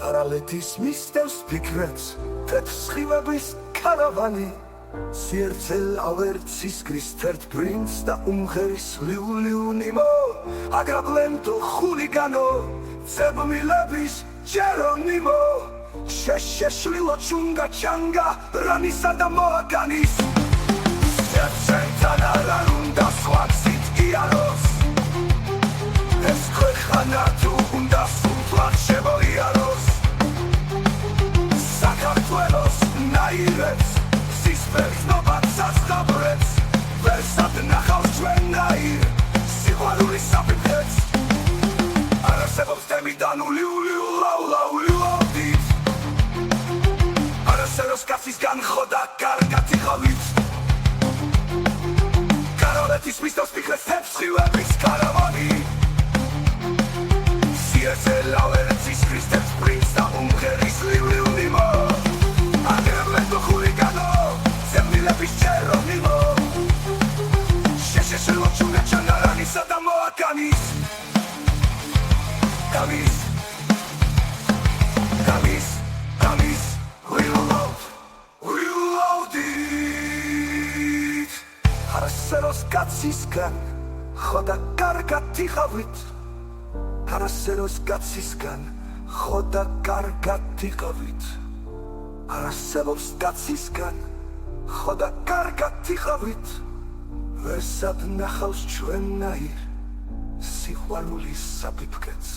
არალეთის მისდევს ფიქრებს თეთრ-სხივების კარავანი სიერთე ლავერცის ქრისტერთ პრინც და უმღერის ლიულიუნიმო აგრაბლენდო ხულიგანო ცებმილების ჯერონიმო შეშლილო ჩუნგა ჩანგა რანისა და მოაგანის სერცენთან არ უნდა სხვა გზით იაროს ეს ქვეყანა თუ უნდა სულთლად შემოიაროს საქართველოს ნაირებს სისპერხნობა საზღაბრებს ვერსად ნახავს ჩვენაირ სიყვარულის საფრთხეს არ არსებობს თემიდან ლიულაუდით არ არსებობს კაცისგან ხოდა კარგად იხავით კაროლეთის მისდევს ფიქრებს თეთრ-სხივების კარავანი სიერთე ლავერცის ქრისტერთ პრინც და უმღერის ლიულიუნიმო აგრაბლენდო ხულიგანო ცებმილების ჯერონიმო შეშლილო ჩუნგა ჩანგა რანისა და მოაგანის Kamis, reloaded Haraseros katsiskan, khoda kargat ixavit Haraseros katsiskan, khoda kargat ixavit Haraseros katsiskan, khoda kargat ixavit Versad nakhals ჩვენაირ სიყვარულის საფრთხეს